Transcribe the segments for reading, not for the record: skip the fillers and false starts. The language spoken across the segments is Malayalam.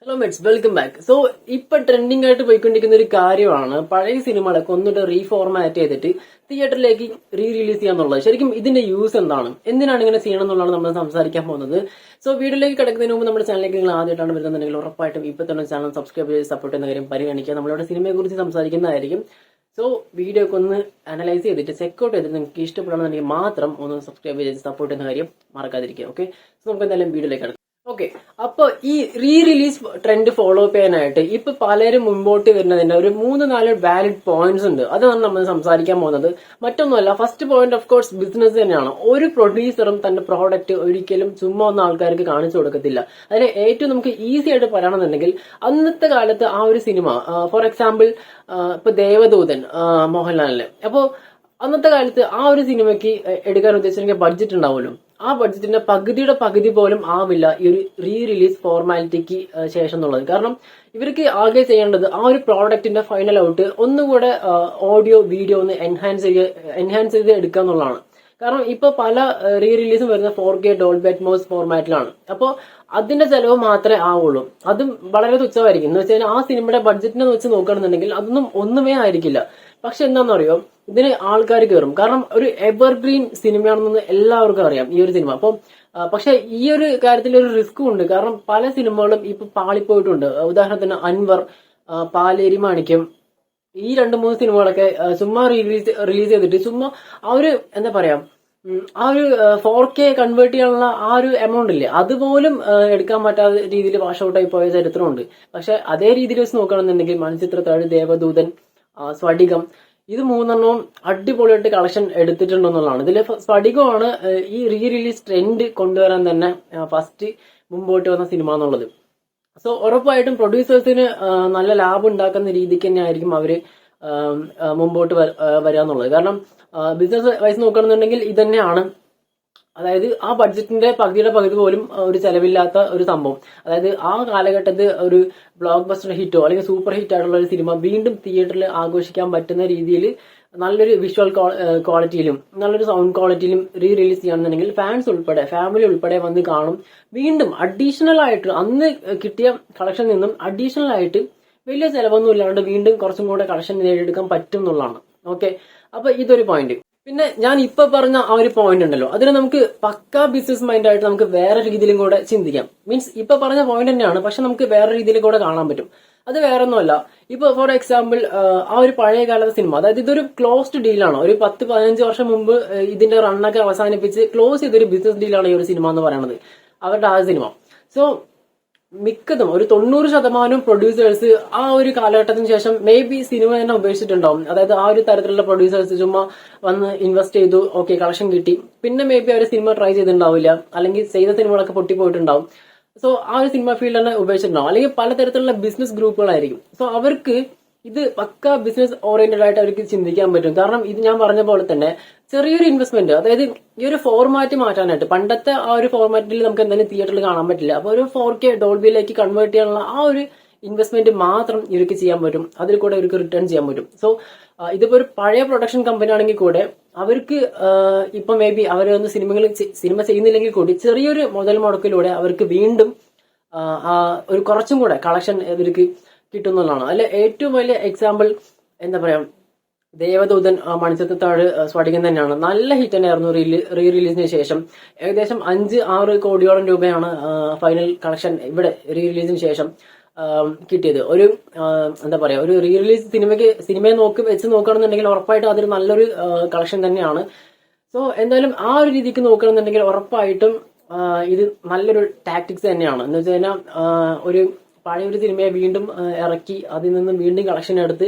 Hello midst, welcome back. So ഇപ്പൊ ട്രെൻഡിങ് ആയിട്ട് പോയിക്കൊണ്ടിരിക്കുന്ന ഒരു കാര്യമാണ് പഴയ സിനിമകളൊക്കെ ഒന്നിട്ട് റീഫോർമാറ്റ് ചെയ്തിട്ട് തിയേറ്ററിലേക്ക് റിലീസ് ചെയ്യാന്നുള്ളത്. ശരിക്കും ഇതിന്റെ യൂസ് എന്താണ്, എന്തിനാണ് ഇങ്ങനെ ചെയ്യണം എന്നുള്ളതാണ് നമ്മൾ സംസാരിക്കാൻ പോകുന്നത്. സോ വീഡിയോയിലേക്ക് കിടക്കുന്നതിന് മുമ്പ് നമ്മുടെ ചാനലിലേക്ക് നിങ്ങൾ ആദ്യമായിട്ടാണ് വരുന്നുണ്ടെങ്കിൽ ഉറപ്പായിട്ടും ഇപ്പൊ തന്നെ ചാനൽ സബ്സ്ക്രൈബ് ചെയ്ത് സപ്പോർട്ട് ചെയ്യുന്ന കാര്യം പരിഗണിക്കുക. നമ്മളിവിടെ സിനിമയെ കുറിച്ച് സംസാരിക്കുന്നതായിരിക്കും. സോ വീഡിയോ ഒക്കെ ഒന്ന് അനലൈസ് ചെയ്തിട്ട് ചെക്കൗട്ട് ചെയ്തിട്ട് നിങ്ങൾക്ക് ഇഷ്ടപ്പെടണമെന്നുണ്ടെങ്കിൽ മാത്രം ഒന്ന് സബ്സ്ക്രൈബ് ചെയ്ത് സപ്പോർട്ട് ചെയ്യുന്ന കാര്യം മറക്കാതിരിക്കുക. ഓക്കെ, സോ നമുക്ക് എന്തായാലും വീഡിയോയിലേക്ക് കിടക്കാം. ഓക്കെ, അപ്പൊ ഈ റിലീസ് ട്രെൻഡ് ഫോളോ അപ്പ് ചെയ്യാനായിട്ട് ഇപ്പൊ പലരും മുമ്പോട്ട് വരുന്നതിന്റെ ഒരു 3-4 വാലിഡ് പോയിന്റ്സ് ഉണ്ട്. അതാണ് നമ്മൾ സംസാരിക്കാൻ പോകുന്നത്. മറ്റൊന്നുമല്ല, first point of course business തന്നെയാണ്. ഒരു പ്രൊഡ്യൂസറും തന്റെ പ്രോഡക്റ്റ് ഒരിക്കലും ചുമ്മാ ഒന്നും ആൾക്കാർക്ക് കാണിച്ചു കൊടുക്കത്തില്ല. അതിന് ഏറ്റവും നമുക്ക് ഈസി ആയിട്ട് പറയണമെന്നുണ്ടെങ്കിൽ അന്നത്തെ കാലത്ത് ആ ഒരു സിനിമ, ഫോർ എക്സാമ്പിൾ ഇപ്പൊ ദേവദൂതൻ മോഹൻലാലിന്റെ, അപ്പോ അന്നത്തെ കാലത്ത് ആ ഒരു സിനിമയ്ക്ക് എടുക്കാൻ ഉദ്ദേശിച്ച ബഡ്ജറ്റ് ഉണ്ടാവുമല്ലോ. ആ ബഡ്ജറ്റിന്റെ പകുതിയുടെ പകുതി പോലും ആവില്ല ഈ ഒരു റിലീസ് ഫോർമാലിറ്റിക്ക് ശേഷം എന്നുള്ളത്. കാരണം ഇവർക്ക് ആകെ ചെയ്യേണ്ടത് ആ ഒരു പ്രോഡക്റ്റിന്റെ ഫൈനൽ ഔട്ട് ഒന്നുകൂടെ ഓഡിയോ വീഡിയോ ഒന്ന് എൻഹാൻസ് ചെയ്ത് എടുക്കുക എന്നുള്ളതാണ്. കാരണം ഇപ്പൊ പല റിലീസും വരുന്ന 4K ഡോൾബി അറ്റ്മോസ് ഫോർമാറ്റിലാണ്. അപ്പോൾ അതിന്റെ ചെലവ് മാത്രമേ ആവുള്ളൂ. അതും വളരെ തുച്ഛമായിരിക്കും. എന്ന് വെച്ചാൽ ആ സിനിമയുടെ ബഡ്ജറ്റിനെ വെച്ച് നോക്കുകയാണെന്നുണ്ടെങ്കിൽ അതൊന്നും ഒന്നുമേ ആയിരിക്കില്ല. പക്ഷെ എന്താണെന്നറിയോ, ഇതിന് ആൾക്കാർ കയറും. കാരണം ഒരു എവർഗ്രീൻ സിനിമയാണെന്ന് എല്ലാവർക്കും അറിയാം ഈ ഒരു സിനിമ. അപ്പം പക്ഷെ ഈ ഒരു കാര്യത്തിൽ ഒരു റിസ്ക്കും ഉണ്ട്. കാരണം പല സിനിമകളും ഇപ്പൊ പാളിപ്പോയിട്ടുണ്ട്. ഉദാഹരണത്തിന് അൻവർ, പാലേരി മാണിക്യം, ഈ 2-3 സിനിമകളൊക്കെ ചുമ്മാ റിലീസ് ചെയ്തിട്ട് ചുമ്മാ ആ ഒരു എന്താ പറയാ, ആ ഒരു 4K കൺവേർട്ട് ചെയ്യാനുള്ള ആ ഒരു എമൗണ്ട് ഇല്ലേ, അതുപോലും എടുക്കാൻ പറ്റാത്ത രീതിയിൽ വാഷ് ഔട്ടായി പോയ ചരിത്രമുണ്ട്. പക്ഷെ അതേ രീതിയിൽ വെച്ച് നോക്കുകയാണെന്നുണ്ടെങ്കിൽ മണിച്ചിത്രത്താഴ്, ദേവദൂതൻ, സ്ഫടികം, ഇത് 3 അടിപൊളിയായിട്ട് കളക്ഷൻ എടുത്തിട്ടുണ്ടെന്നുള്ളതാണ്. ഇതിൽ സ്ഫടികമാണ് ഈ റിലീസ് ട്രെൻഡ് കൊണ്ടുവരാൻ തന്നെ ഫസ്റ്റ് മുമ്പോട്ട് വന്ന സിനിമ എന്നുള്ളത്. സോ ഉറപ്പായിട്ടും പ്രൊഡ്യൂസേഴ്സിന് നല്ല ലാഭം ഉണ്ടാക്കുന്ന രീതിക്ക് തന്നെ ആയിരിക്കും അവര് മുമ്പോട്ട് വരാന്നുള്ളത്. കാരണം ബിസിനസ് വൈസ് നോക്കുകയാണെന്നുണ്ടെങ്കിൽ ഇതന്നെയാണ്. അതായത് ആ ബഡ്ജറ്റിന്റെ പകുതിയുടെ പകുതി പോലും ഒരു ചെലവില്ലാത്ത ഒരു സംഭവം. അതായത് ആ കാലഘട്ടത്തിൽ ഒരു ബ്ലോക്ക് ബസ്റ്റർ ഹിറ്റോ അല്ലെങ്കിൽ സൂപ്പർ ഹിറ്റ് ആയിട്ടുള്ള ഒരു സിനിമ വീണ്ടും തിയേറ്ററിൽ ആഘോഷിക്കാൻ പറ്റുന്ന രീതിയിൽ നല്ലൊരു വിഷ്വൽ ക്വാളിറ്റിയിലും നല്ലൊരു സൗണ്ട് ക്വാളിറ്റിയിലും റിലീസ് ചെയ്യുകയാണെന്നുണ്ടെങ്കിൽ ഫാൻസ് ഉൾപ്പെടെ, ഫാമിലി ഉൾപ്പെടെ വന്ന് കാണും. വീണ്ടും അഡീഷണൽ ആയിട്ട് അന്ന് കിട്ടിയ കളക്ഷൻ നിന്നും അഡീഷണൽ ആയിട്ട് വലിയ ചെലവൊന്നും ഇല്ലാണ്ട് വീണ്ടും കുറച്ചും കൂടെ കളക്ഷൻ നേടിയെടുക്കാൻ പറ്റും എന്നുള്ളതാണ്. ഓക്കെ, അപ്പൊ ഇതൊരു പോയിന്റ്. പിന്നെ ഞാൻ ഇപ്പൊ പറഞ്ഞ ആ ഒരു പോയിന്റ് ഉണ്ടല്ലോ, അതിന് നമുക്ക് പക്കാ ബിസിനസ് മൈൻഡ് ആയിട്ട് നമുക്ക് വേറെ രീതിയിലും കൂടെ ചിന്തിക്കാം. മീൻസ് ഇപ്പൊ പറഞ്ഞ പോയിന്റ് തന്നെയാണ്, പക്ഷെ നമുക്ക് വേറെ രീതിയിൽ കൂടെ കാണാൻ പറ്റും. അത് വേറെ ഒന്നുമല്ല, ഇപ്പൊ ഫോർ എക്സാമ്പിൾ ആ ഒരു പഴയ കാലത്തെ സിനിമ, അതായത് ഇതൊരു ക്ലോസ്ഡ് ഡീലാണ്. ഒരു 10-15 വർഷം മുമ്പ് ഇതിന്റെ റണ്ണൊക്കെ അവസാനിപ്പിച്ച് ക്ലോസ് ചെയ്തൊരു ബിസിനസ് ഡീലാണ് ഈ ഒരു സിനിമ എന്ന് പറയുന്നത്, അവരുടെ ആ സിനിമ. സോ മിക്കതും ഒരു 90% പ്രൊഡ്യൂസേഴ്സ് ആ ഒരു കാലഘട്ടത്തിന് ശേഷം മേ ബി സിനിമ തന്നെ ഉപേക്ഷിച്ചിട്ടുണ്ടാവും. അതായത് ആ ഒരു തരത്തിലുള്ള പ്രൊഡ്യൂസേഴ്സ് ചുമ്മാ വന്ന് ഇൻവെസ്റ്റ് ചെയ്തു, ഓക്കെ കളക്ഷൻ കിട്ടി, പിന്നെ മേ ബി അവർ സിനിമ ട്രൈ ചെയ്തിട്ടുണ്ടാവില്ല, അല്ലെങ്കിൽ ചെയ്ത സിനിമകളൊക്കെ പൊട്ടിപ്പോയിട്ടുണ്ടാവും. സോ ആ ഒരു സിനിമ ഫീൽഡ് തന്നെ ഉപേക്ഷിച്ചിട്ടുണ്ടാവും. അല്ലെങ്കിൽ പലതരത്തിലുള്ള ബിസിനസ് ഗ്രൂപ്പുകളായിരിക്കും. സോ അവർക്ക് ഇത് പക്ക ബിസിനസ് ഓറിയന്റഡ് ആയിട്ട് അവർക്ക് ചിന്തിക്കാൻ പറ്റും. കാരണം ഇത് ഞാൻ പറഞ്ഞ പോലെ തന്നെ ചെറിയൊരു ഇൻവെസ്റ്റ്മെന്റ്, അതായത് ഈ ഒരു ഫോർമാറ്റ് മാറ്റാനായിട്ട്, പണ്ടത്തെ ആ ഒരു ഫോർമാറ്റിൽ നമുക്ക് എന്തായാലും തിയേറ്ററിൽ കാണാൻ പറ്റില്ല. അപ്പൊ ഒരു 4K ഡോൾബിയിലേക്ക് കൺവേർട്ട് ചെയ്യാനുള്ള ആ ഒരു ഇൻവെസ്റ്റ്മെന്റ് മാത്രം ഇവർക്ക് ചെയ്യാൻ പറ്റും. അതിൽ കൂടെ ഇവർക്ക് റിട്ടേൺ ചെയ്യാൻ പറ്റും. സോ ഇതിപ്പോ ഒരു പഴയ പ്രൊഡക്ഷൻ കമ്പനി ആണെങ്കിൽ കൂടെ അവർക്ക് ഇപ്പൊ മേ ബി അവരൊന്ന് സിനിമ ചെയ്യുന്നില്ലെങ്കിൽ കൂടി ചെറിയൊരു മുതൽ മുടക്കിലൂടെ അവർക്ക് വീണ്ടും ഒരു കുറച്ചും കൂടെ കളക്ഷൻ ഇവർക്ക് കിട്ടുന്നതാണ്. അല്ലെ ഏറ്റവും വലിയ എക്സാമ്പിൾ എന്താ പറയാ, ദേവദൂതൻ, മണിച്ചിത്രത്താഴ്, സ്ഫടികം തന്നെയാണ്. നല്ല ഹിറ്റ് തന്നെയായിരുന്നു റിലീസിന് ശേഷം. ഏകദേശം 5-6 കോടിയോളം രൂപയാണ് ഫൈനൽ കളക്ഷൻ ഇവിടെ റിലീസിന് ശേഷം കിട്ടിയത്. ഒരു എന്താ പറയാ, ഒരു റിലീസ് സിനിമയെ വെച്ച് നോക്കുകയാണെന്നുണ്ടെങ്കിൽ ഉറപ്പായിട്ടും അതൊരു നല്ലൊരു കളക്ഷൻ തന്നെയാണ്. സോ എന്തായാലും ആ ഒരു രീതിക്ക് നോക്കുകയാണെന്നുണ്ടെങ്കിൽ ഉറപ്പായിട്ടും ഇത് നല്ലൊരു ടാക്ടിക്സ് തന്നെയാണ്. എന്ന് വെച്ച് കഴിഞ്ഞാൽ ഒരു പഴയ ഒരു സിനിമയെ വീണ്ടും ഇറക്കി അതിൽ നിന്ന് വീണ്ടും കളക്ഷൻ എടുത്ത്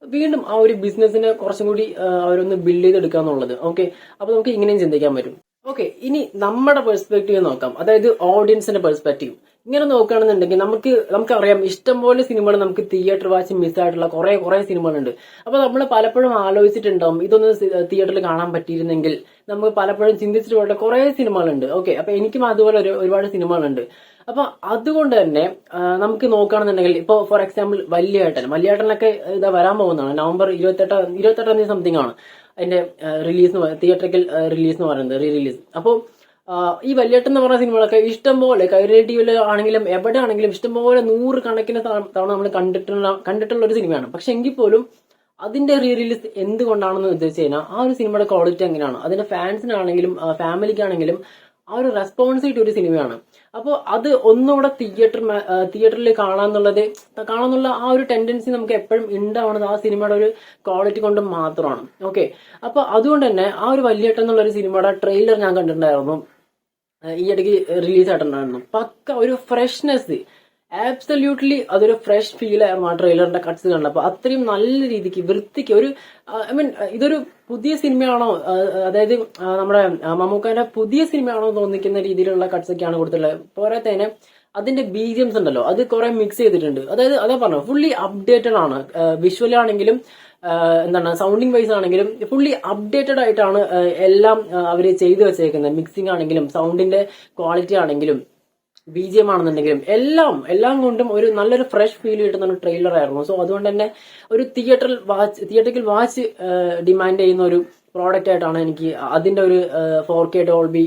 വീണ്ടും ആ ഒരു ബിസിനസിനെ കുറച്ചും കൂടി അവരൊന്ന് ബിൽഡ് ചെയ്തെടുക്കുക എന്നുള്ളത്. ഓക്കെ, അപ്പൊ നമുക്ക് ഇങ്ങനെയും ചിന്തിക്കാൻ പറ്റും. ഓക്കെ, ഇനി നമ്മുടെ പെർസ്പെക്റ്റീവ് നോക്കാം, അതായത് ഓഡിയൻസിന്റെ പെർസ്പെക്റ്റീവ്. ഇങ്ങനെ നോക്കുകയാണെന്നുണ്ടെങ്കിൽ നമുക്കറിയാം ഇഷ്ടംപോലെ സിനിമകൾ നമുക്ക് തിയേറ്റർ വാച്ച് മിസ്സായിട്ടുള്ള കുറെ സിനിമകളുണ്ട്. അപ്പൊ നമ്മൾ പലപ്പോഴും ആലോചിച്ചിട്ടുണ്ടാവും ഇതൊന്ന് തിയേറ്ററിൽ കാണാൻ പറ്റിയിരുന്നെങ്കിൽ. നമുക്ക് പലപ്പോഴും ചിന്തിച്ചിട്ട് പോയിട്ട് കുറെ സിനിമകളുണ്ട്. ഓക്കെ, അപ്പൊ എനിക്കും അതുപോലെ ഒരുപാട് സിനിമകളുണ്ട്. അപ്പൊ അതുകൊണ്ട് തന്നെ നമുക്ക് നോക്കുകയാണെന്നുണ്ടെങ്കിൽ ഇപ്പൊ ഫോർ എക്സാമ്പിൾ വല്യേട്ടനൊക്കെ ഇതാ വരാൻ പോകുന്നതാണ്. നവംബർ 28 സംതിങ് ആണ് അതിന്റെ റിലീസ്, തിയേറ്ററിക്കൽ റിലീസ് എന്ന് പറയുന്നത്, റീ റിലീസ്. അപ്പോൾ ഈ വല്യേട്ടൻ എന്ന് പറഞ്ഞ സിനിമകളൊക്കെ ഇഷ്ടംപോലെ കൈരളി ടിവിയിൽ ആണെങ്കിലും എവിടെ ആണെങ്കിലും ഇഷ്ടംപോലെ 100 കണക്കിന് തവണ നമ്മൾ കണ്ടിട്ടുള്ള ഒരു സിനിമയാണ്. പക്ഷെ എങ്കിൽ പോലും അതിന്റെ റീ റിലീസ് എന്തുകൊണ്ടാണെന്ന് ഉദ്ദേശിച്ചു കഴിഞ്ഞാൽ ആ ഒരു സിനിമയുടെ ക്വാളിറ്റി എങ്ങനെയാണ്, അതിന്റെ ഫാൻസിനാണെങ്കിലും ഫാമിലിക്കാണെങ്കിലും ആ ഒരു റെസ്പോൺസ് കിട്ടിയ ഒരു സിനിമയാണ്. അപ്പോൾ അത് ഒന്നുകൂടെ തിയേറ്ററിൽ കാണാന്നുള്ള ആ ഒരു ടെൻഡൻസി നമുക്ക് എപ്പോഴും ഉണ്ടാവുന്നത് ആ സിനിമയുടെ ഒരു ക്വാളിറ്റി കൊണ്ട് മാത്രമാണ്. ഓക്കെ, അപ്പൊ അതുകൊണ്ട് തന്നെ ആ ഒരു വല്യേട്ടൻ എന്നുള്ള ഒരു സിനിമയുടെ ട്രെയിലർ ഞാൻ കണ്ടിട്ടുണ്ടായിരുന്നു, ഈ ഇടയ്ക്ക് റിലീസ് ആയിട്ടുണ്ടായിരുന്നു. പക്ക ഒരു ഫ്രഷ്നെസ്, ആബ്സല്യൂട്ട്ലി അതൊരു ഫ്രഷ് ഫീൽ ആയിരുന്നു ആ ട്രെയിലറിന്റെ കട്ട്സ് കണ്ടപ്പോൾ. അത്രയും നല്ല രീതിക്ക് വൃത്തിക്ക് ഒരു ഇതൊരു പുതിയ സിനിമയാണോ, അതായത് നമ്മുടെ മമ്മൂക്കാന്റെ പുതിയ സിനിമയാണോ തോന്നിക്കുന്ന രീതിയിലുള്ള കട്ട്സ് ഒക്കെയാണ് കൊടുത്തിട്ടുള്ളത്. പോരാത്തതിന് അതിന്റെ ബീജിയംസ് ഉണ്ടല്ലോ, അത് കുറെ മിക്സ് ചെയ്തിട്ടുണ്ട്. അതായത് അതാ പറഞ്ഞു, ഫുള്ളി അപ്ഡേറ്റഡ് ആണ്. വിഷ്വൽ ആണെങ്കിലും സൗണ്ടിങ് വൈസ് ആണെങ്കിലും ഫുള്ളി അപ്ഡേറ്റഡ് ആയിട്ടാണ് എല്ലാം അവര് ചെയ്തു വെച്ചേക്കുന്നത്. മിക്സിംഗ് ആണെങ്കിലും സൗണ്ടിന്റെ ക്വാളിറ്റി ആണെങ്കിലും BGM ആണെന്നുണ്ടെങ്കിലും എല്ലാം കൊണ്ടും ഒരു നല്ലൊരു ഫ്രഷ് ഫീൽ കിട്ടുന്ന ഒരു ട്രെയിലർ ആയിരുന്നു. സോ അതുകൊണ്ട് തന്നെ ഒരു തിയേറ്ററിൽ വാച്ച് ഡിമാൻഡ് ചെയ്യുന്ന ഒരു പ്രോഡക്റ്റ് ആയിട്ടാണ് എനിക്ക് അതിന്റെ ഒരു 4K ഡോൾബി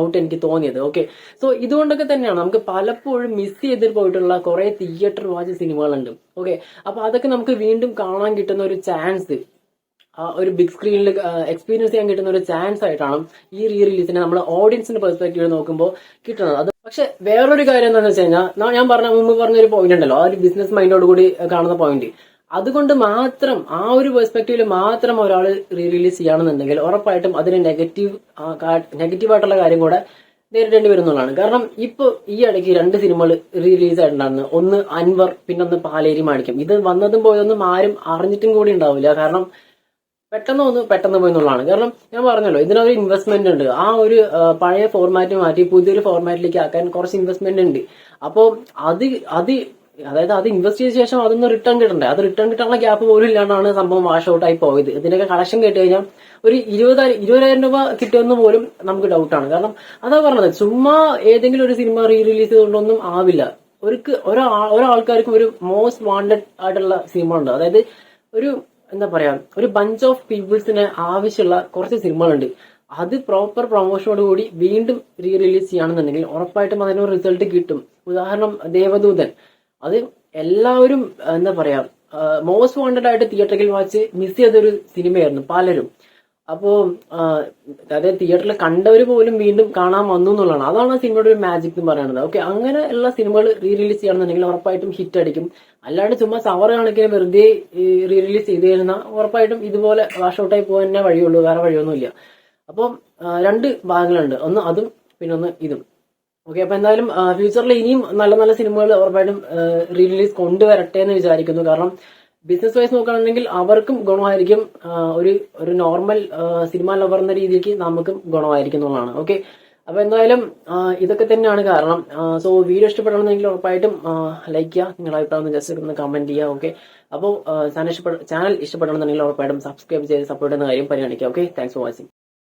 ഔട്ട് എനിക്ക് തോന്നിയത്. ഓക്കെ, സോ ഇതുകൊണ്ടൊക്കെ തന്നെയാണ് നമുക്ക് പലപ്പോഴും മിസ് ചെയ്തിട്ട് പോയിട്ടുള്ള കുറെ തിയേറ്റർ വാച്ച് സിനിമകളുണ്ട്. ഓക്കെ, അപ്പൊ അതൊക്കെ നമുക്ക് വീണ്ടും കാണാൻ കിട്ടുന്ന ഒരു ചാൻസ്, ഒരു ബിഗ് സ്ക്രീനിൽ എക്സ്പീരിയൻസ് ചെയ്യാൻ കിട്ടുന്ന ഒരു ചാൻസ് ആയിട്ടാണ് ഈ റീ റിലീസിനെ നമ്മൾ ഓഡിയൻസിന്റെ പെർസ്പെക്റ്റീവ് നോക്കുമ്പോൾ കിട്ടുന്നത്. അത് പക്ഷെ വേറൊരു കാര്യം എന്താണെന്ന് വെച്ച് കഴിഞ്ഞാൽ ഞാൻ മുമ്പ് പറഞ്ഞൊരു പോയിന്റ് ഉണ്ടല്ലോ, ആ ഒരു ബിസിനസ് മൈൻഡോട് കൂടി കാണുന്ന പോയിന്റ്, അതുകൊണ്ട് മാത്രം ആ ഒരു പെർസ്പെക്റ്റീവിൽ മാത്രം ഒരാൾ റീ റിലീസ് ചെയ്യുകയാണെന്നുണ്ടെങ്കിൽ ഉറപ്പായിട്ടും അതിന് നെഗറ്റീവായിട്ടുള്ള കാര്യം കൂടെ നേരിടേണ്ടി വരുന്നതാണ്. കാരണം ഇപ്പൊ ഈ ഇടയ്ക്ക് 2 സിനിമകൾ റീ റിലീസ് ആയിട്ടുണ്ടായിരുന്നു. ഒന്ന് അൻവർ, പിന്നൊന്ന് പാലേരി മാണിക്യം. ഇത് വന്നതും പോയതൊന്നും ആരും അറിഞ്ഞിട്ടും കൂടി ഉണ്ടാവില്ല. കാരണം പെട്ടെന്ന് പോയി എന്നുള്ളതാണ്. കാരണം ഞാൻ പറഞ്ഞല്ലോ, ഇതിനൊരു ഇൻവെസ്റ്റ്മെന്റ് ഉണ്ട്. ആ ഒരു പഴയ ഫോർമാറ്റ് മാറ്റി പുതിയൊരു ഫോർമാറ്റിലേക്ക് ആക്കാൻ കുറച്ച് ഇൻവെസ്റ്റ്മെന്റ് ഉണ്ട്. അപ്പോൾ അത് ഇൻവെസ്റ്റ് ചെയ്ത ശേഷം അതൊന്ന് റിട്ടേൺ കിട്ടണ്ടേ? അത് റിട്ടേൺ കിട്ടാനുള്ള ഗ്യാപ്പ് പോലും ഇല്ലാണ്ടാണ് സംഭവം വാഷ് ഔട്ട് ആയി പോയത്. ഇതിനൊക്കെ കളക്ഷൻ കേട്ട് കഴിഞ്ഞാൽ ഒരു 20,000 രൂപ കിട്ടുമെന്ന് പോലും നമുക്ക് ഡൗട്ടാണ്. കാരണം അതാ പറഞ്ഞത്, ചുമ്മാ ഏതെങ്കിലും ഒരു സിനിമ റീ റിലീസ് ചെയ്തുകൊണ്ടൊന്നും ആവില്ല. ഒരാൾക്കാർക്കും ഒരു മോസ്റ്റ് വാണ്ടഡ് ആയിട്ടുള്ള സിനിമ ഉണ്ട്. അതായത് ഒരു ബഞ്ച് ഓഫ് പീപ്പിൾസിന് ആവശ്യമുള്ള കുറച്ച് സിനിമകളുണ്ട്. അത് പ്രോപ്പർ പ്രൊമോഷനോട് കൂടി വീണ്ടും റീ റിലീസ് ചെയ്യുകയാണെന്നുണ്ടെങ്കിൽ ഉറപ്പായിട്ടും അതിനൊരു റിസൾട്ട് കിട്ടും. ഉദാഹരണം ദേവദൂതൻ, അത് എല്ലാവരും മോസ്റ്റ് വാണ്ടഡ് ആയിട്ട് തിയേറ്ററിൽ വാച്ച് മിസ് ചെയ്തൊരു സിനിമയായിരുന്നു പലരും. അപ്പോ അതായത് തിയേറ്ററിൽ കണ്ടവർ പോലും വീണ്ടും കാണാൻ വന്നു എന്നുള്ളതാണ്. അതാണ് ആ സിനിമയുടെ ഒരു മാജിക് എന്ന് പറയുന്നത്. ഓക്കെ, അങ്ങനെയുള്ള സിനിമകൾ റീ റിലീസ് ചെയ്യണമെന്നുണ്ടെങ്കിൽ ഉറപ്പായിട്ടും ഹിറ്റ് അടിക്കും. അല്ലാണ്ട് ചുമ്മാ സവർ കണക്കിന് വെറുതെ റീ റിലീസ് ചെയ്ത് കഴിഞ്ഞാൽ ഉറപ്പായിട്ടും ഇതുപോലെ വാഷ് ഔട്ടായി പോകാനേ വഴിയുള്ളൂ, വേറെ വഴിയൊന്നുമില്ല. അപ്പം 2 ഭാഗങ്ങളുണ്ട്, ഒന്ന് അതും പിന്നൊന്ന് ഇതും. ഓക്കെ, അപ്പൊ എന്തായാലും ഫ്യൂച്ചറിൽ ഇനിയും നല്ല നല്ല സിനിമകൾ ഉറപ്പായിട്ടും റീ റിലീസ് കൊണ്ടുവരട്ടെ എന്ന് വിചാരിക്കുന്നു. കാരണം ബിസിനസ് വൈസ് നോക്കുകയാണെന്നുണ്ടെങ്കിൽ അവർക്കും ഗുണമായിരിക്കും, ഒരു നോർമൽ സിനിമ ലവർ എന്ന രീതിക്ക് നമുക്കും ഗുണമായിരിക്കും എന്നുള്ളതാണ്. ഓക്കെ, അപ്പൊ എന്തായാലും ഇതൊക്കെ തന്നെയാണ് കാരണം. സോ വീഡിയോ ഇഷ്ടപ്പെടണമെന്നെങ്കിൽ ഉറപ്പായിട്ടും ലൈക്ക് ചെയ്യുക, നിങ്ങളുടെ അഭിപ്രായം ജസ്റ്റ് ഒന്ന് കമന്റ് ചെയ്യുക. ഓക്കെ, അപ്പോൾ ചാനൽ ഇഷ്ടപ്പെടണമെന്നുണ്ടെങ്കിൽ ഉറപ്പായിട്ടും സബ്സ്ക്രൈബ് ചെയ്ത് സപ്പോർട്ട് ചെയ്യുന്ന കാര്യം പരിഗണിക്കുക. Okay, thanks for watching.